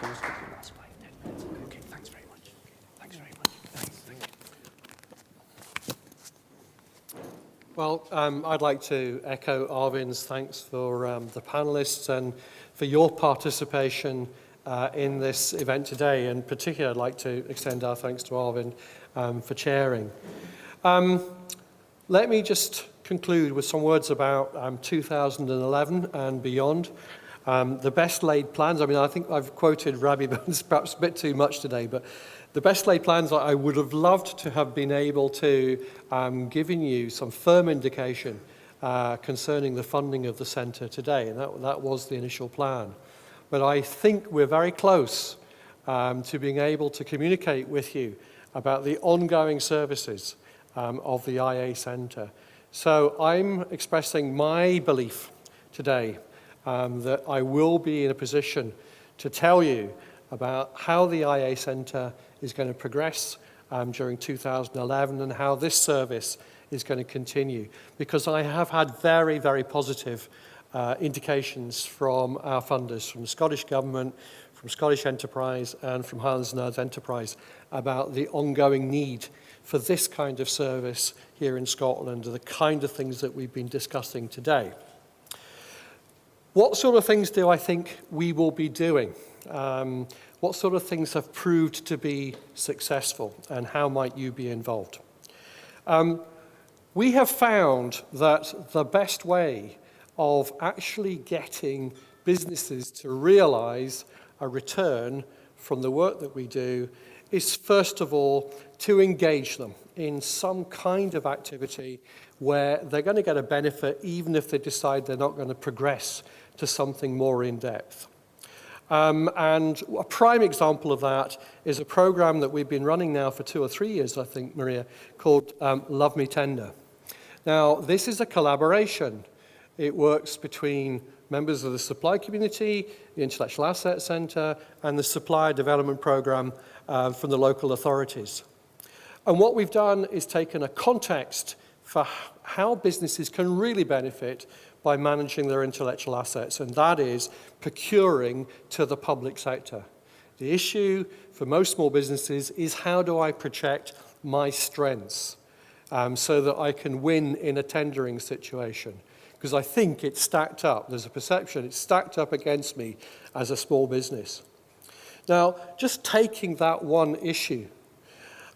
Okay, thanks very much. Thanks very much. Thank you. Well, I'd like to echo Arvind's thanks for the panelists and for your participation in this event today. And particularly, I'd like to extend our thanks to Arvind for chairing. Let me just conclude with some words about 2011 and beyond. The best laid plans, I mean, I think I've quoted Ravi perhaps a bit too much today, but the best laid plans, I would have loved to have been able to given you some firm indication concerning the funding of the centre today, and that was the initial plan. But I think we're very close to being able to communicate with you about the ongoing services of the IA Centre. So I'm expressing my belief today that I will be in a position to tell you about how the IA Centre is going to progress during 2011 and how this service is going to continue. Because I have had very, very positive indications from our funders, from the Scottish Government, from Scottish Enterprise and from Highlands and Islands Enterprise about the ongoing need for this kind of service here in Scotland, the kind of things that we've been discussing today. What sort of things do I think we will be doing? What sort of things have proved to be successful, and how might you be involved? We have found that the best way of actually getting businesses to realize a return from the work that we do is, first of all, to engage them in some kind of activity where they're going to get a benefit even if they decide they're not going to progress to something more in-depth. And a prime example of that is a program that we've been running now for 2 or 3 years, I think, Maria, called Love Me Tender. Now, this is a collaboration. It works between members of the supply community, the Intellectual Asset Centre, and the Supplier Development Programme from the local authorities. And what we've done is taken a context for how businesses can really benefit by managing their intellectual assets, and that is procuring to the public sector. The issue for most small businesses is, how do I protect my strengths so that I can win in a tendering situation? Because I think it's stacked up. There's a perception it's stacked up against me as a small business. Now, just taking that one issue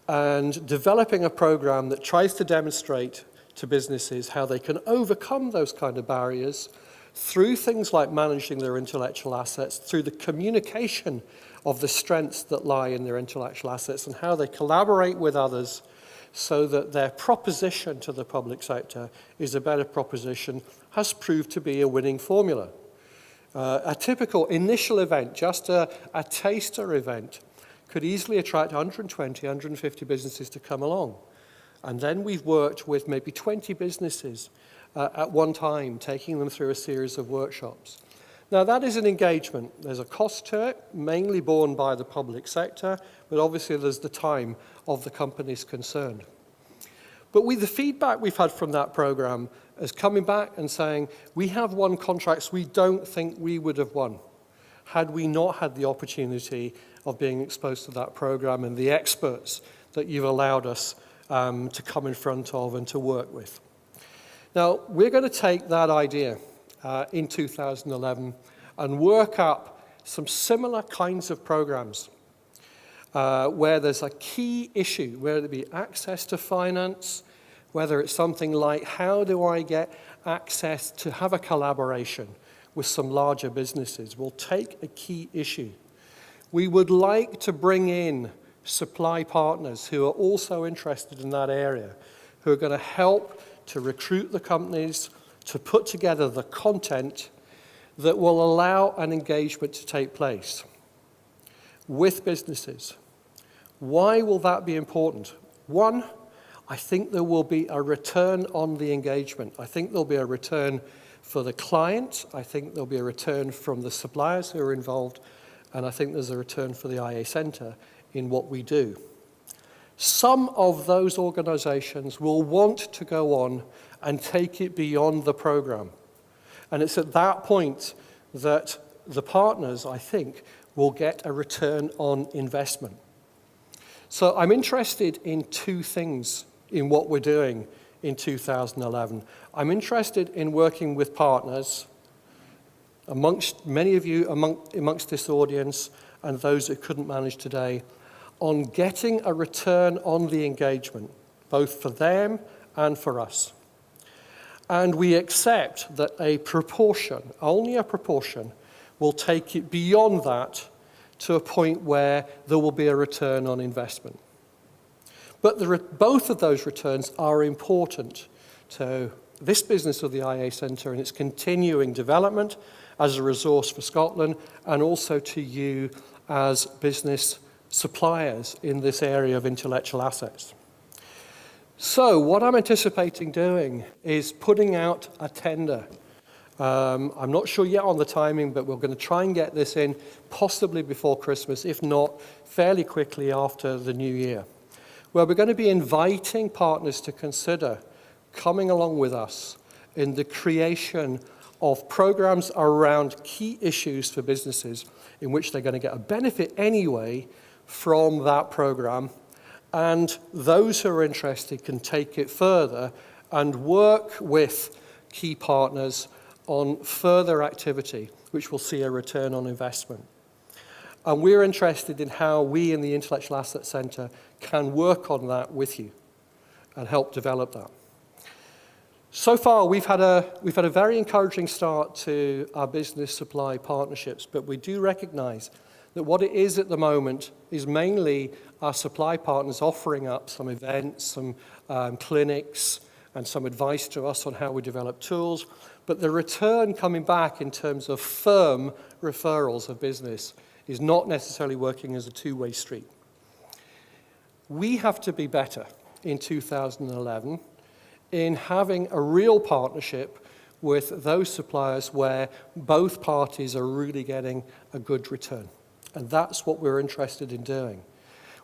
and developing a program that tries to demonstrate to businesses how they can overcome those kind of barriers through things like managing their intellectual assets, through the communication of the strengths that lie in their intellectual assets and how they collaborate with others so that their proposition to the public sector is a better proposition, has proved to be a winning formula. A typical initial event, just a taster event, could easily attract 120, 150 businesses to come along. And then we've worked with maybe 20 businesses at one time, taking them through a series of workshops. Now, that is an engagement. There's a cost to it, mainly borne by the public sector, but obviously there's the time of the companies concerned. But with the feedback we've had from that program is coming back and saying, we have won contracts we don't think we would have won had we not had the opportunity of being exposed to that program and the experts that you've allowed us to come in front of and to work with. Now, we're going to take that idea in 2011 and work up some similar kinds of programs where there's a key issue, whether it be access to finance, whether it's something like, how do I get access to have a collaboration with some larger businesses? We'll take a key issue. We would like to bring in supply partners who are also interested in that area, who are going to help to recruit the companies, to put together the content that will allow an engagement to take place with businesses. Why will that be important? One, I think there will be a return on the engagement. I think there'll be a return for the client. I think there'll be a return from the suppliers who are involved. And I think there's a return for the IA Centre in what we do. Some of those organisations will want to go on and take it beyond the programme. And it's at that point that the partners, I think, will get a return on investment. So I'm interested in two things in what we're doing in 2011. I'm interested in working with partners, amongst many of you amongst this audience and those that couldn't manage today, on getting a return on the engagement, both for them and for us. And we accept that a proportion, only a proportion, will take it beyond that to a point where there will be a return on investment. But both of those returns are important to this business of the IA Centre and its continuing development as a resource for Scotland, and also to you as business suppliers in this area of intellectual assets. So what I'm anticipating doing is putting out a tender. I'm not sure yet on the timing, but we're going to try and get this in possibly before Christmas, if not fairly quickly after the new year, where we're going to be inviting partners to consider coming along with us in the creation of programs around key issues for businesses in which they're going to get a benefit anyway from that program. And those who are interested can take it further and work with key partners on further activity, which will see a return on investment. And we're interested in how we in the Intellectual Asset Centre can work on that with you and help develop that. So far, we've had a very encouraging start to our business supply partnerships, but we do recognise that what it is at the moment is mainly our supply partners offering up some events, some clinics, and some advice to us on how we develop tools. But the return coming back in terms of firm referrals of business is not necessarily working as a two-way street. We have to be better in 2011 in having a real partnership with those suppliers where both parties are really getting a good return. And that's what we're interested in doing.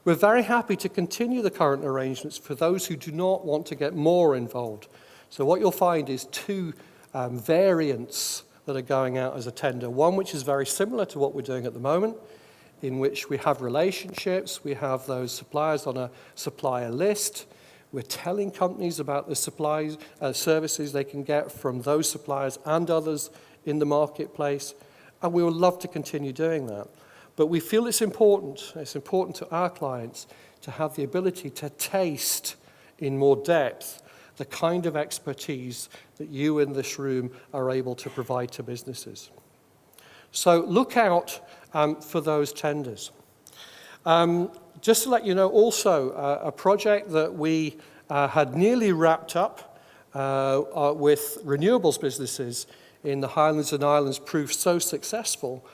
We're very happy to continue the current arrangements for those who do not want to get more involved. So what you'll find is two variants that are going out as a tender. One which is very similar to what we're doing at the moment, in which we have relationships, we have those suppliers on a supplier list. We're telling companies about the supplies, services they can get from those suppliers and others in the marketplace, and we would love to continue doing that. But we feel it's important to our clients to have the ability to taste in more depth the kind of expertise that you in this room are able to provide to businesses. So look out for those tenders. Just to let you know also, a project that we had nearly wrapped up with renewables businesses in the Highlands and Islands proved so successful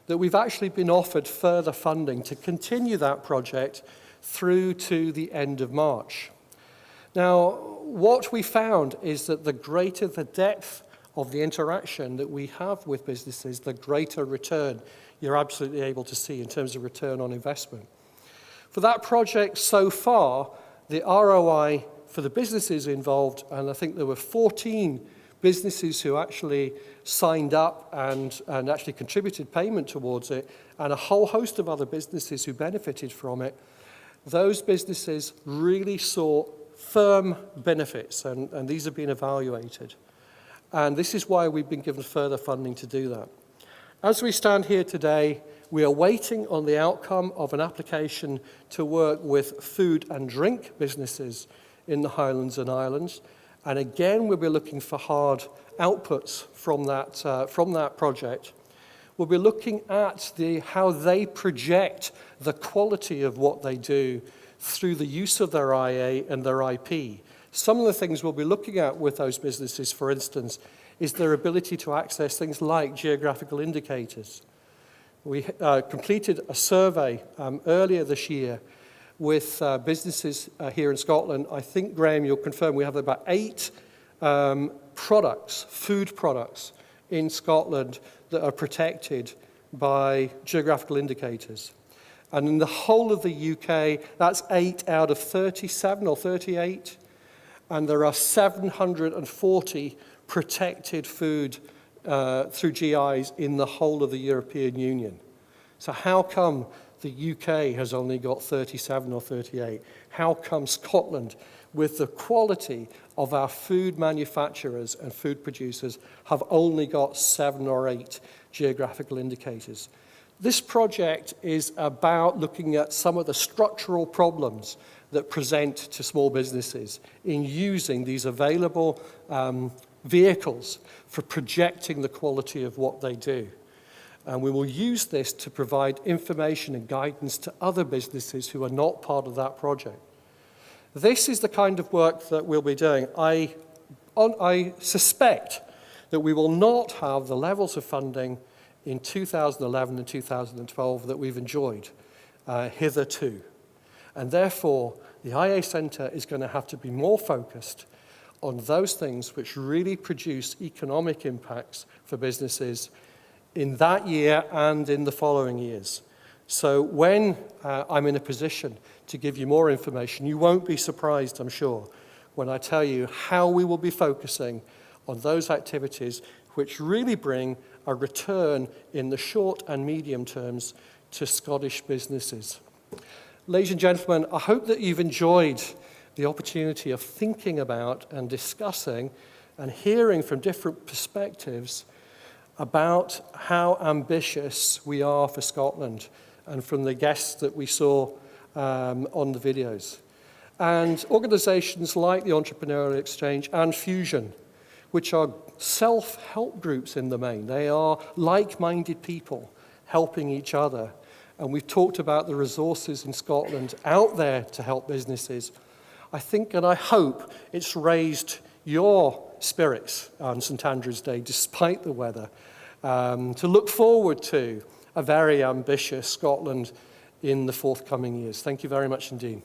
that we've actually been offered further funding to continue that project through to the end of March. Now, what we found is that the greater the depth of the interaction that we have with businesses, the greater return you're absolutely able to see in terms of return on investment. For that project so far, the ROI for the businesses involved, and I think there were 14 businesses who actually signed up and actually contributed payment towards it, and a whole host of other businesses who benefited from it. Those businesses really saw firm benefits, and these have been evaluated. And this is why we've been given further funding to do that. As we stand here today, we are waiting on the outcome of an application to work with food and drink businesses in the Highlands and Islands. And again, we'll be looking for hard outputs from that project. We'll be looking at how they project the quality of what they do through the use of their IA and their IP. Some of the things we'll be looking at with those businesses, for instance, is their ability to access things like geographical indicators. We completed a survey earlier this year with businesses here in Scotland. I think, Graham, you'll confirm we have about 8 products, food products, in Scotland that are protected by geographical indicators. And in the whole of the UK, that's 8 out of 37 or 38. And there are 740 protected food through GIs in the whole of the European Union. So how come the UK has only got 37 or 38? How come Scotland, with the quality of our food manufacturers and food producers, have only got 7 or 8 geographical indicators? This project is about looking at some of the structural problems that present to small businesses in using these available vehicles for projecting the quality of what they do. And we will use this to provide information and guidance to other businesses who are not part of that project. This is the kind of work that we'll be doing. I suspect that we will not have the levels of funding in 2011 and 2012 that we've enjoyed hitherto. And therefore, the IA Centre is going to have to be more focused on those things which really produce economic impacts for businesses in that year and in the following years. So when I'm in a position to give you more information, you won't be surprised, I'm sure, when I tell you how we will be focusing on those activities which really bring a return in the short and medium terms to Scottish businesses. Ladies and gentlemen, I hope that you've enjoyed the opportunity of thinking about and discussing and hearing from different perspectives about how ambitious we are for Scotland, and from the guests that we saw on the videos. And organisations like the Entrepreneurial Exchange and Fusion, which are self-help groups in the main. They are like-minded people helping each other. And we've talked about the resources in Scotland out there to help businesses. I think and I hope it's raised your spirits on St Andrew's Day, despite the weather, to look forward to a very ambitious Scotland in the forthcoming years. Thank you very much indeed.